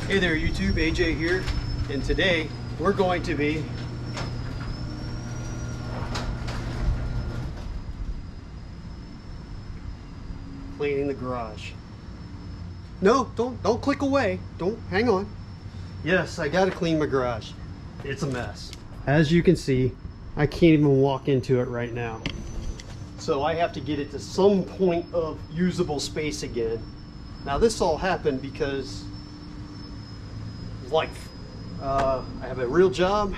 Hey there YouTube, AJ here, and today we're going to be cleaning the garage. No, don't click away. Don't, hang on. Yes, I gotta clean my garage. It's a mess. As you can see, I can't even walk into it right now. So I have to get it to some point of usable space again. Now this all happened because life. I have a real job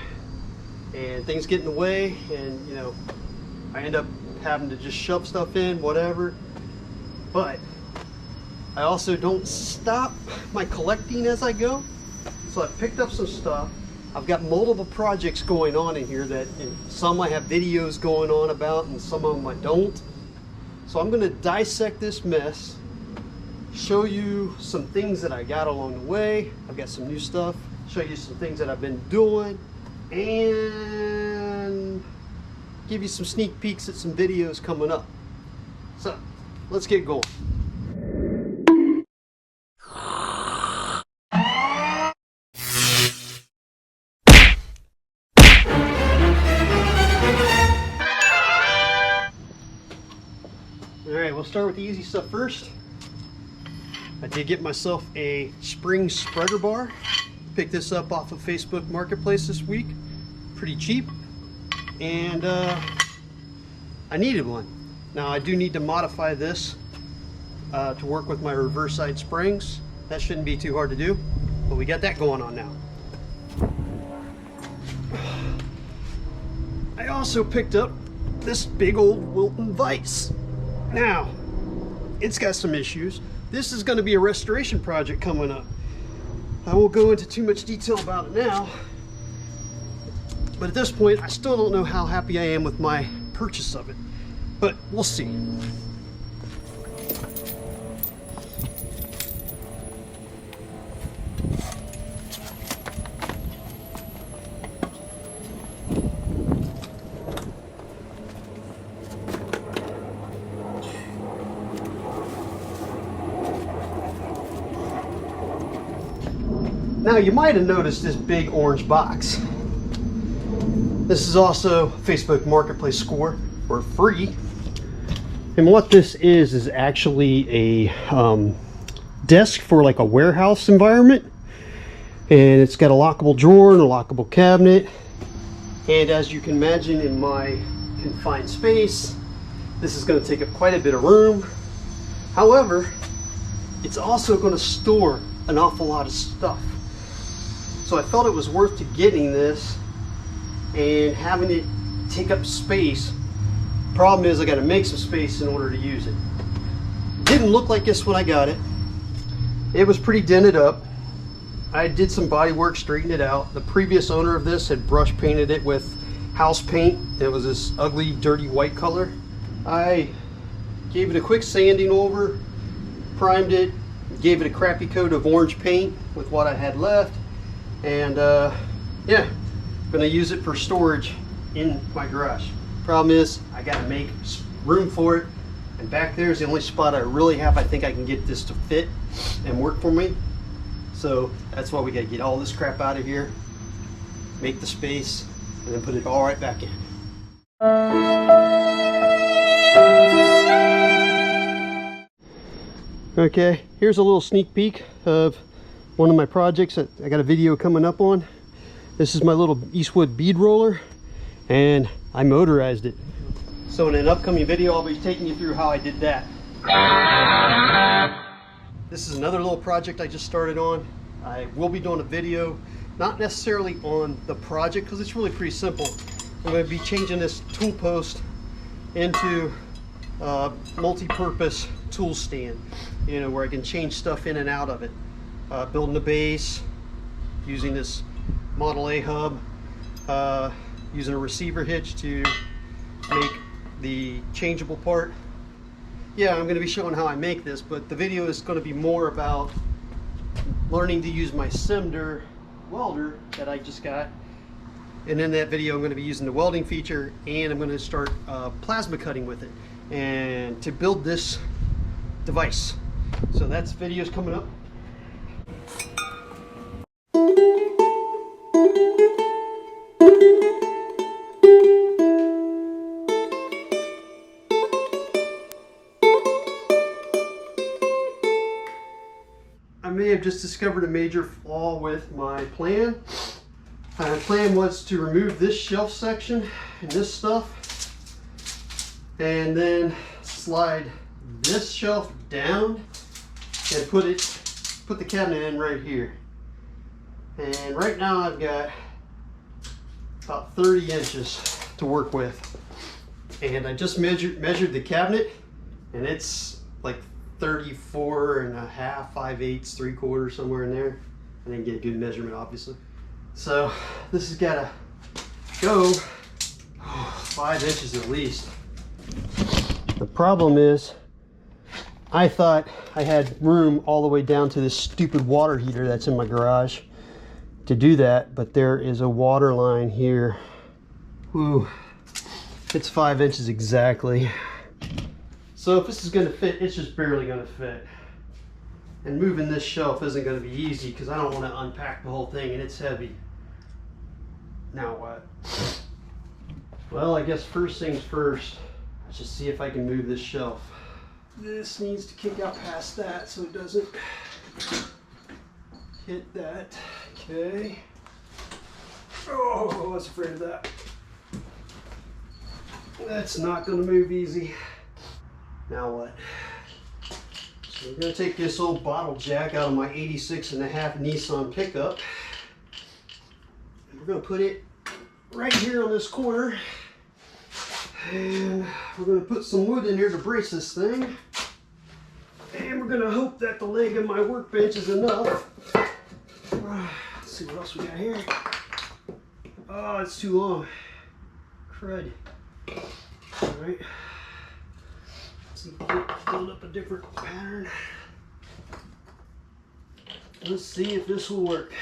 and things get in the way, and you know, I end up having to just shove stuff in, whatever. But I also don't stop my collecting as I go. So I picked up some stuff. I've got multiple projects going on in here that, and some I have videos going on about and some of them I don't. So I'm gonna dissect this mess, show you some things that I got along the way. I've got some new stuff, show you some things that I've been doing, and give you some sneak peeks at some videos coming up. So let's get going. Alright, we'll start with the easy stuff first. I did get myself a spring spreader bar. Picked this up off of Facebook Marketplace this week. Pretty cheap. And I needed one. Now I do need to modify this to work with my reverse side springs. That shouldn't be too hard to do, but we got that going on now. I also picked up this big old Wilton vise. Now, it's got some issues. This is going to be a restoration project coming up. I won't go into too much detail about it now, but at this point I still don't know how happy I am with my purchase of it, but we'll see. Now you might have noticed this big orange box. This is also Facebook Marketplace score for free. And what this is actually a desk for like a warehouse environment. And it's got a lockable drawer and a lockable cabinet. And as you can imagine, in my confined space, this is going to take up quite a bit of room. However, it's also going to store an awful lot of stuff. So I felt it was worth to getting this and having it take up space. Problem is I got to make some space in order to use it. Didn't look like this when I got it. It was pretty dented up. I did some body work, straightened it out. The previous owner of this had brush painted it with house paint. It was this ugly, dirty white color. I gave it a quick sanding over, primed it, gave it a crappy coat of orange paint with what I had left. And yeah, I'm gonna use it for storage in my garage. Problem is, I gotta make room for it, and back there is the only spot I really have I think I can get this to fit and work for me. So that's why we gotta get all this crap out of here, make the space, and then put it all right back in. Okay, here's a little sneak peek of one of my projects that I got a video coming up on. This is my little Eastwood bead roller, and I motorized it. So in an upcoming video, I'll be taking you through how I did that. This is another little project I just started on. I will be doing a video, not necessarily on the project, because it's really pretty simple. I'm going to be changing this tool post into a multi-purpose tool stand, you know, where I can change stuff in and out of it. Building a base, using this Model A hub, using a receiver hitch to make the changeable part. Yeah, I'm going to be showing how I make this, but the video is going to be more about learning to use my Cinder welder that I just got. And in that video I'm going to be using the welding feature, and I'm going to start plasma cutting with it and to build this device. So that's videos coming up. may have just discovered a major flaw with my plan. My plan was to remove this shelf section and this stuff, and then slide this shelf down and put the cabinet in right here. And right now I've got about 30 inches to work with. And I just measured the cabinet, and it's like 34 and a half, 5/8, 3/4, somewhere in there. I didn't get a good measurement, obviously. So this has got to go 5 inches at least. The problem is, I thought I had room all the way down to this stupid water heater that's in my garage to do that, but there is a water line here. Ooh, it's 5 inches exactly. So if this is going to fit, it's just barely going to fit. And moving this shelf isn't going to be easy because I don't want to unpack the whole thing, and it's heavy. Now what? Well, I guess first things first. Let's just see if I can move this shelf. This needs to kick out past that so it doesn't hit that. Okay. Oh, I was afraid of that. That's not going to move easy. Now what? So we're going to take this old bottle jack out of my 86.5 Nissan pickup. And we're going to put it right here on this corner. And we're going to put some wood in here to brace this thing. And we're going to hope that the leg of my workbench is enough. Let's see what else we got here. Oh, it's too long. Crud. Alright. Let's see if we can build up a different pattern. Let's see if this will work.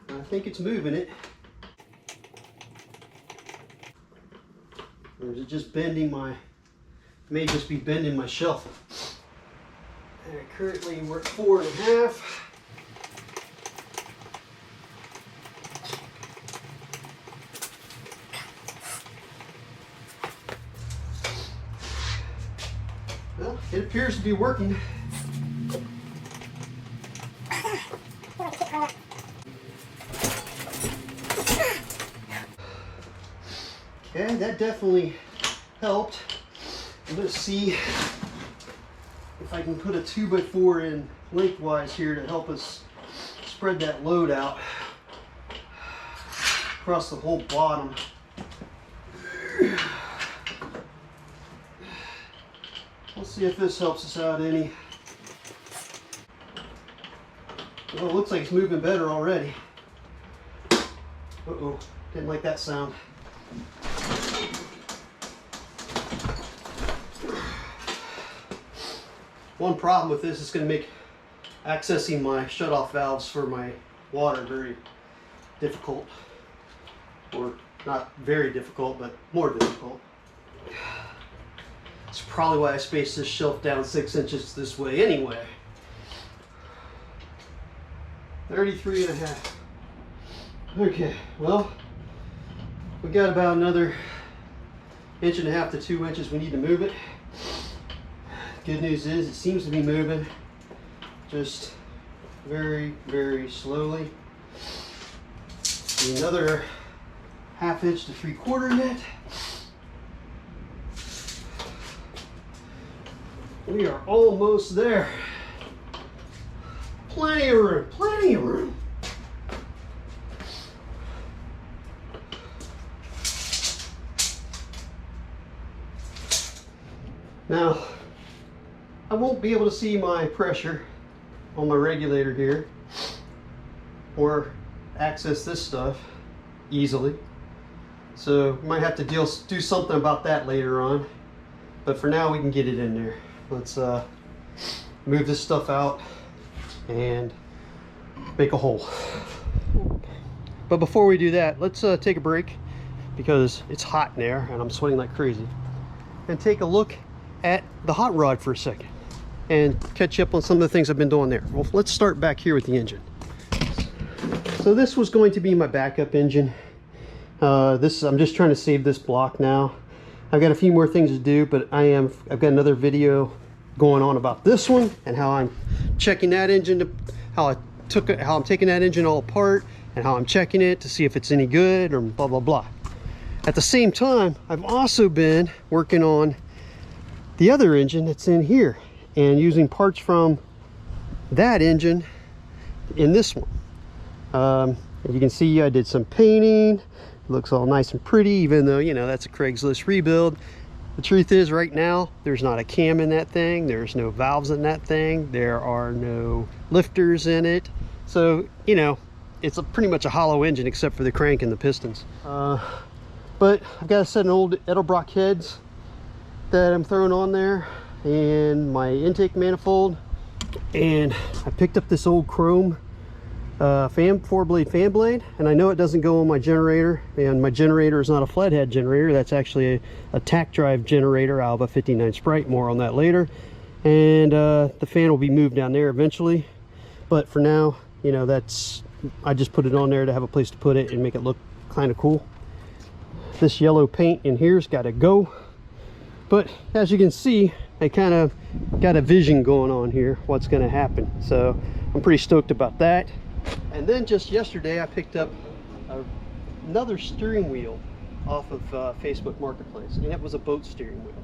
I think it's moving it. Or is it just bending my, may just be bending my shelf. And currently we're at 4.5. Well, it appears to be working. Okay, that definitely helped. I'm going to see if I can put a 2x4 in lengthwise here to help us spread that load out across the whole bottom. Let's see if this helps us out any. Well, it looks like it's moving better already. Uh-oh, didn't like that sound. One problem with this is going to make accessing my shutoff valves for my water very difficult. Or not very difficult, but more difficult. That's probably why I spaced this shelf down 6 inches this way anyway. 33.5. Okay, well, we got about another 1.5 to 2 inches we need to move it. Good news is it seems to be moving, just very, very slowly. Another 1/2 inch to 3/4 net. We are almost there. Plenty of room, plenty of room. Now, I won't be able to see my pressure on my regulator here or access this stuff easily. So we might have to do something about that later on. But for now we can get it in there. Let's move this stuff out and make a hole. But before we do that, let's take a break because it's hot in there and I'm sweating like crazy. And take a look at the hot rod for a second and catch up on some of the things I've been doing there. Well, let's start back here with the engine. So this was going to be my backup engine, I'm just trying to save this block now. I've got a few more things to do, but I've got another video going on about this one and how I'm checking that engine, how I'm taking that engine all apart and how I'm checking it to see if it's any good or blah blah blah. At the same time, I've also been working on the other engine that's in here and using parts from that engine in this one. As you can see, I did some painting. It looks all nice and pretty, even though, you know, that's a Craigslist rebuild. The truth is, right now, there's not a cam in that thing. There's no valves in that thing. There are no lifters in it. So, you know, it's pretty much a hollow engine except for the crank and the pistons. But I've got a set of old Edelbrock heads that I'm throwing on there, and my intake manifold. And I picked up this old chrome 4-blade fan blade, and I know it doesn't go on my generator, and my generator is not a flathead generator. That's actually a tack drive generator out of a 59 Sprite. More on that later. And the fan will be moved down there eventually, but for now, you know, I just put it on there to have a place to put it and make it look kind of cool. This yellow paint in here's got to go, but as you can see, I kind of got a vision going on here what's going to happen, so I'm pretty stoked about that. And then just yesterday I picked up another steering wheel off of Facebook Marketplace, and it was a boat steering wheel.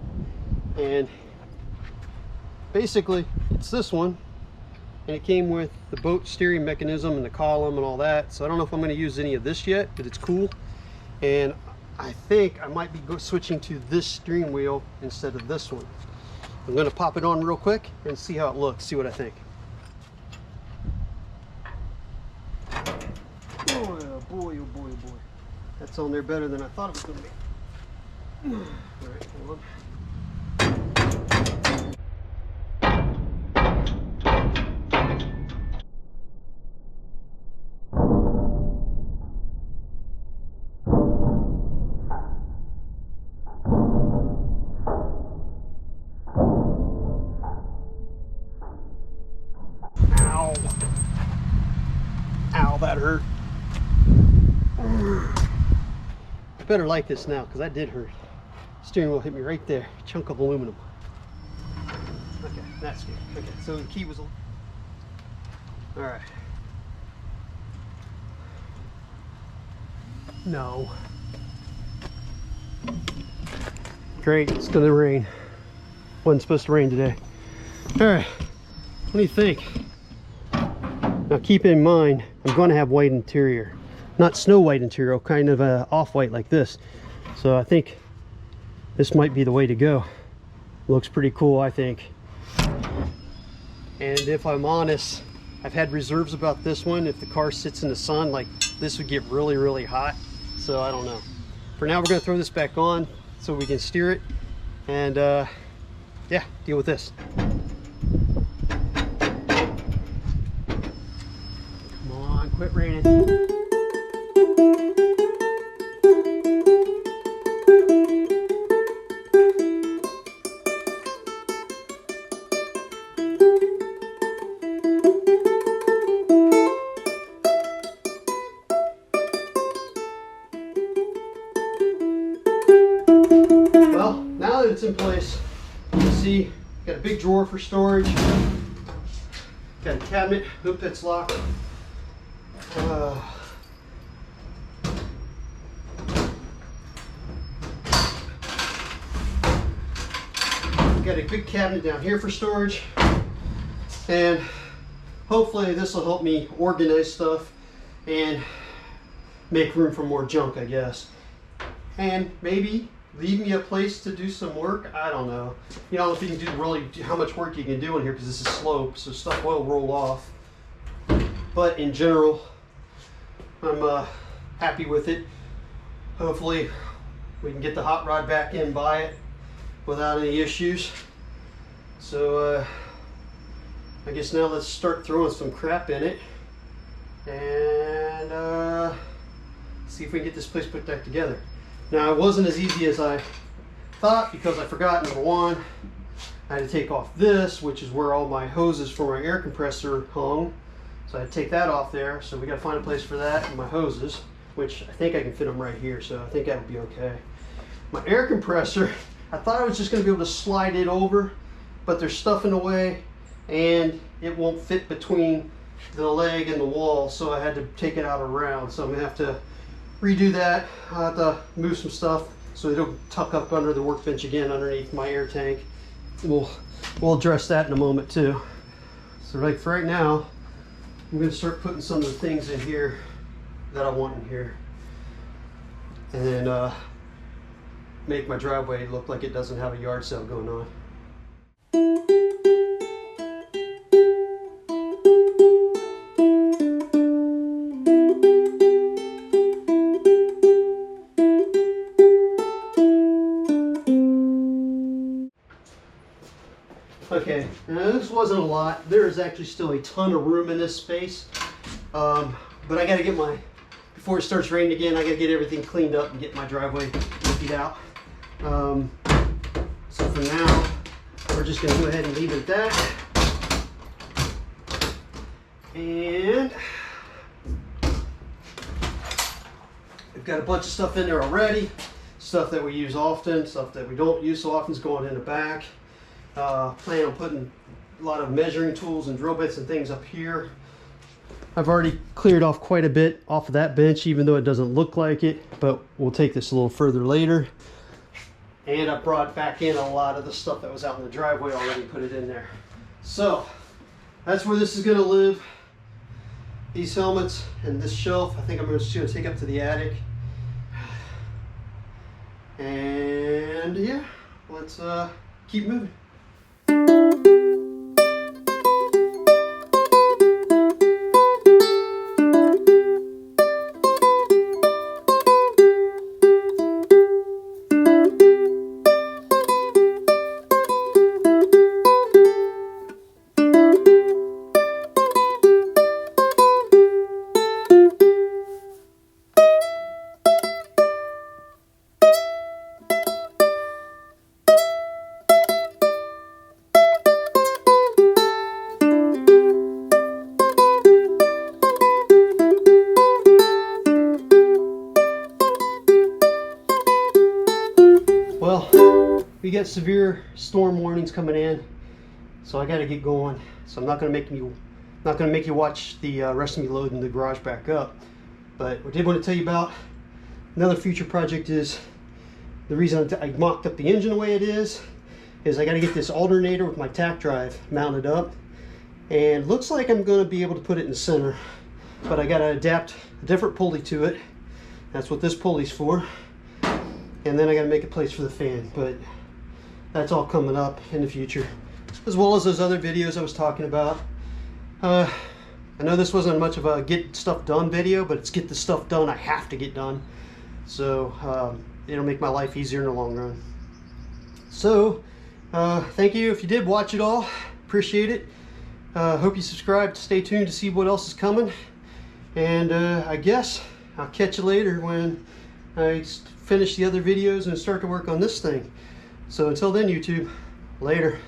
And basically it's this one, and it came with the boat steering mechanism and the column and all that. So I don't know if I'm going to use any of this yet, but it's cool. And I think I might be switching to this steering wheel instead of this one. I'm going to pop it on real quick and see how it looks, see what I think. Oh boy, oh boy, oh boy. That's on there better than I thought it was going to be. All right, hold on. Ow, that hurt. I better like this now, because that did hurt. Steering wheel hit me right there. Chunk of aluminum. Okay, that's good. Okay, so the key was... Alright. No. Great, it's gonna rain. Wasn't supposed to rain today. Alright, what do you think? Now keep in mind, I'm going to have white interior. Not snow white interior, kind of off-white like this. So I think this might be the way to go. Looks pretty cool, I think. And if I'm honest, I've had reserves about this one. If the car sits in the sun, like this would get really, really hot. So I don't know. For now, we're going to throw this back on so we can steer it. And yeah, deal with this. Quit raining. Well, now that it's in place, you can see, got a big drawer for storage, got a cabinet, hoop that's locked. Got a big cabinet down here for storage, and hopefully this will help me organize stuff and make room for more junk, I guess, and maybe leave me a place to do some work. I don't know. You know, if you can do really how much work you can do in here, because this is slope, so stuff will roll off. But in general, I'm happy with it. Hopefully we can get the hot rod back in by it without any issues. So I guess now let's start throwing some crap in it and see if we can get this place put back together. Now, it wasn't as easy as I thought, because I forgot, number one, I had to take off this, which is where all my hoses for my air compressor hung. So I had to take that off there. So we got to find a place for that and my hoses. which I think I can fit them right here, so I think that'll be okay. My air compressor, I thought I was just going to be able to slide it over, but there's stuff in the way and it won't fit between the leg and the wall, so I had to take it out around. So I'm going to have to redo that. I'll have to move some stuff so it'll tuck up under the workbench again underneath my air tank. We'll address that in a moment too. So like for right now, I'm going to start putting some of the things in here that I want in here, and then make my driveway look like it doesn't have a yard sale going on. Okay, now this wasn't a lot. There is actually still a ton of room in this space, but I got to get before it starts raining again, I got to get everything cleaned up and get my driveway emptied out. So for now, we're just going to go ahead and leave it at that. And we've got a bunch of stuff in there already. Stuff that we use often, stuff that we don't use so often is going in the back. Plan on putting a lot of measuring tools and drill bits and things up here. I've already cleared off quite a bit off of that bench, even though it doesn't look like it, but we'll take this a little further later. And I brought back in a lot of the stuff that was out in the driveway already, put it in there. So that's where this is going to live. These helmets and this shelf, I think I'm just going to take up to the attic. And yeah, let's keep moving. Well, we got severe storm warnings coming in, so I got to get going. So I'm not going to make you watch the rest of me loading the garage back up. But what I did want to tell you about another future project is the reason I mocked up the engine the way it is I got to get this alternator with my tack drive mounted up, and looks like I'm going to be able to put it in the center, but I got to adapt a different pulley to it. That's what this pulley's for. And then I got to make a place for the fan, but that's all coming up in the future, as well as those other videos I was talking about. I know this wasn't much of a get stuff done video, but it's get the stuff done I have to get done. So it'll make my life easier in the long run. So thank you if you did watch it all. Appreciate it. Hope you subscribe. Stay tuned to see what else is coming. And I guess I'll catch you later when I finish the other videos and start to work on this thing. So until then, YouTube, later.